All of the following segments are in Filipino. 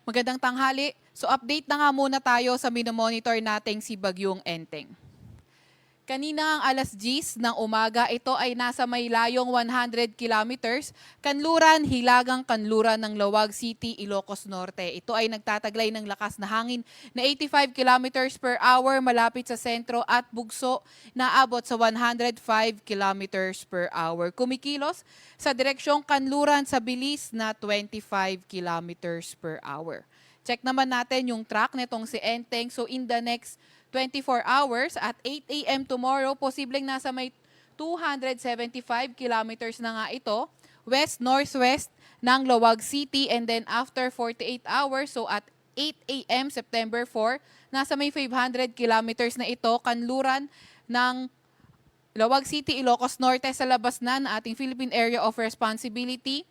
Magandang tanghali. So update na nga muna tayo sa minomonitor nating si Bagyong Enteng. Kanina ang alas 10 ng umaga, ito ay nasa may layong 100 kilometers, kanluran, hilagang kanluran ng Lawag City, Ilocos Norte. Ito ay nagtataglay ng lakas na hangin na 85 kilometers per hour malapit sa sentro at bugso na abot sa 105 kilometers per hour. Kumikilos sa direksyong kanluran sa bilis na 25 kilometers per hour. Check naman natin yung track nitong si Enteng. So in the next 24 hours at 8 a.m. tomorrow, posibleng nasa may 275 kilometers na nga ito, west-northwest ng Lawag City, and then after 48 hours, so at 8 a.m. September 4, nasa may 500 kilometers na ito, kanluran ng Lawag City, Ilocos Norte sa labas na ng ating Philippine Area of Responsibility.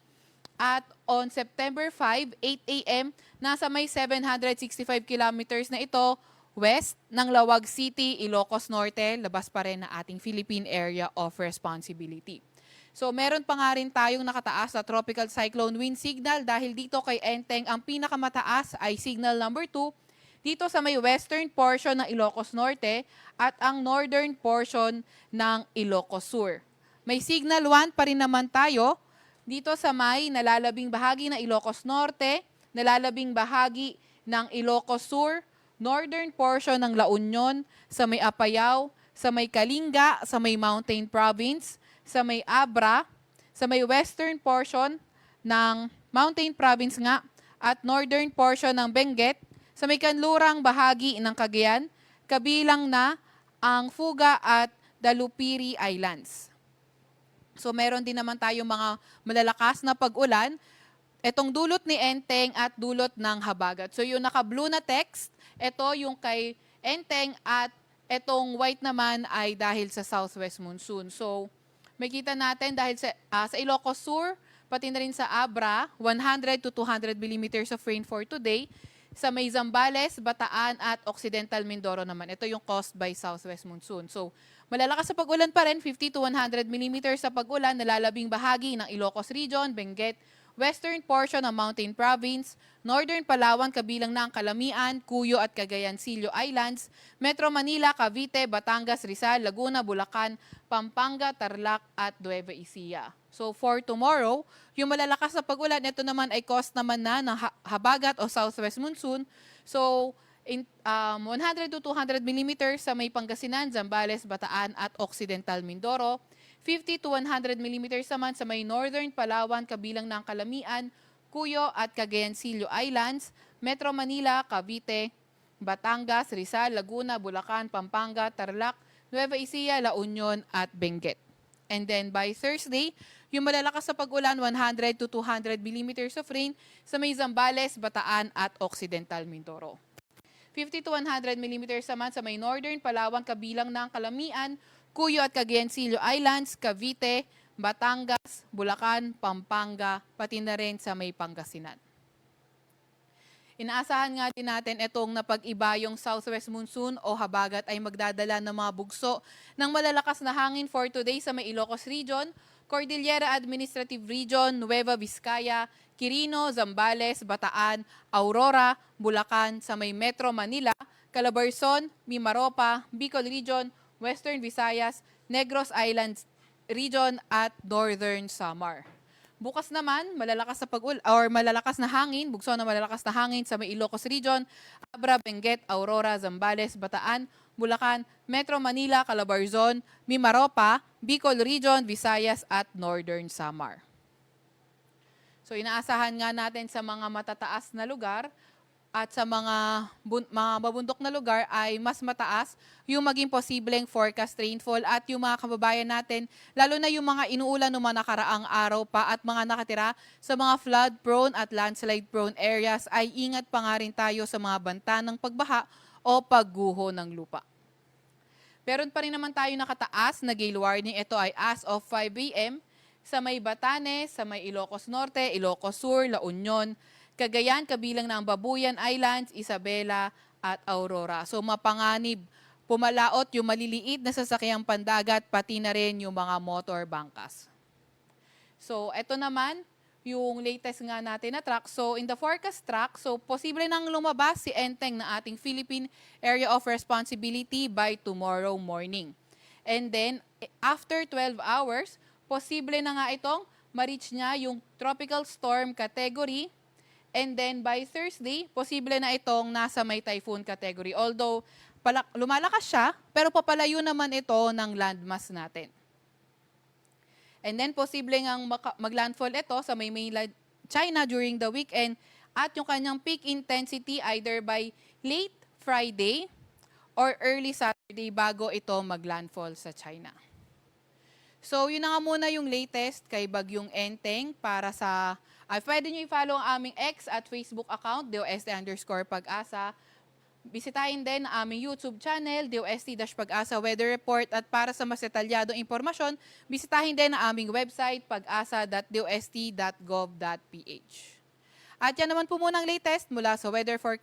At on September 5, 8 a.m., nasa may 765 kilometers na ito, west ng Lawag City, Ilocos Norte, labas pa rin na ating Philippine Area of Responsibility. So meron pa nga rin tayong nakataas na tropical cyclone wind signal dahil dito kay Enteng ang pinakamataas ay signal number 2 dito sa may western portion ng Ilocos Norte at ang northern portion ng Ilocos Sur. May signal 1 pa rin naman tayo dito sa may nalalabing bahagi ng Ilocos Norte, nalalabing bahagi ng Ilocos Sur, northern portion ng La Union, sa may Apayao, sa may Kalinga, sa may Mountain Province, sa may Abra, sa may western portion ng Mountain Province nga, at northern portion ng Benguet, sa may kanlurang bahagi ng Cagayan, kabilang na ang Fuga at Dalupiri Islands. So meron din naman tayong mga malalakas na pag-ulan. Itong dulot ni Enteng at dulot ng habagat. So yung naka-blue na text, ito yung kay Enteng at itong white naman ay dahil sa southwest monsoon. So may kita natin dahil sa Ilocos Sur, pati na rin sa Abra, 100 to 200 millimeters of rain for today. Sa may Zambales, Bataan at Occidental Mindoro naman. Ito yung caused by southwest monsoon. So malalakas sa pag-ulan pa rin, 50 to 100 millimeters sa pag-ulan, nalalabing bahagi ng Ilocos Region, Benguet, western portion ng Mountain Province, northern Palawan kabilang na ang Calamian, Cuyo at Cagayan Silio Islands, Metro Manila, Cavite, Batangas, Rizal, Laguna, Bulacan, Pampanga, Tarlac at Nueva Ecija. So for tomorrow, yung malalakas na pag-ulan, ito naman ay caused naman na ng habagat o southwest monsoon. So 100 to 200 millimeters sa may Pangasinan, Zambales, Bataan at Occidental Mindoro. 50 to 100 millimeters naman sa may northern Palawan kabilang ng Calamian, Cuyo at Cagayan Silio Islands, Metro Manila, Cavite, Batangas, Rizal, Laguna, Bulacan, Pampanga, Tarlac, Nueva Ecija, La Union at Benguet. And then by Thursday, yung malalakas sa pag-ulan, 100 to 200 millimeters of rain sa may Zambales, Bataan at Occidental Mindoro. 50 to 100 millimeters naman sa may northern Palawan kabilang ng Calamian, Cuyo at Cagayan Silio Islands, Cavite, Batangas, Bulacan, Pampanga, pati na rin sa may Pangasinan. Inaasahan nga din natin itong napag-iba yung southwest monsoon o habagat ay magdadala ng mga bugso ng malalakas na hangin for today sa may Ilocos Region, Cordillera Administrative Region, Nueva Vizcaya, Quirino, Zambales, Bataan, Aurora, Bulacan, sa may Metro Manila, Calabarzon, Mimaropa, Bicol Region, Western Visayas, Negros Islands Region at Northern Samar. Bukas naman, malalakas na hangin, bugso na malalakas na hangin sa may Ilocos Region, Abra, Benguet, Aurora, Zambales, Bataan, Bulacan, Metro Manila, Calabarzon, Mimaropa, Bicol Region, Visayas at Northern Samar. So inaasahan nga natin sa mga matataas na lugar at sa mga mabundok na lugar ay mas mataas yung maging posibleng forecast rainfall at yung mga kababayan natin, lalo na yung mga inuulan ng mga nakaraang araw pa at mga nakatira sa mga flood-prone at landslide-prone areas ay ingat pa nga rin tayo sa mga banta ng pagbaha o pagguho ng lupa. Meron pa rin naman tayo nakataas na gale warning. Ito ay as of 5 a.m. sa may Batanes, sa may Ilocos Norte, Ilocos Sur, La Union, Cagayan, kabilang ng Babuyan Islands, Isabela at Aurora. So mapanganib, pumalaot yung maliliit na sasakyang pandagat, pati na rin yung mga motor bangkas. So ito naman, yung latest nga natin na track. So in the forecast track, so posible nang lumabas si Enteng na ating Philippine Area of Responsibility by tomorrow morning. And then after 12 hours, posible na nga itong ma-reach niya yung tropical storm category. And then by Thursday, posible na itong nasa may typhoon category. Although lumalakas siya, pero papalayo naman ito ng landmass natin. And then posible ngang maglandfall ito sa may mainland China during the weekend at yung kanyang peak intensity either by late Friday or early Saturday bago ito maglandfall sa China. So yun na nga muna yung latest kay Bagyong Enteng para sa pwede nyo i-follow ang aming X at Facebook account, DOST_Pag-asa. Bisitahin din ang aming YouTube channel, DOST-Pag-asa Weather Report. At para sa mas detalyadong impormasyon, bisitahin din ang aming website, pag-asa.dost.gov.ph. At yan naman po muna ang latest mula sa Weather Forecast.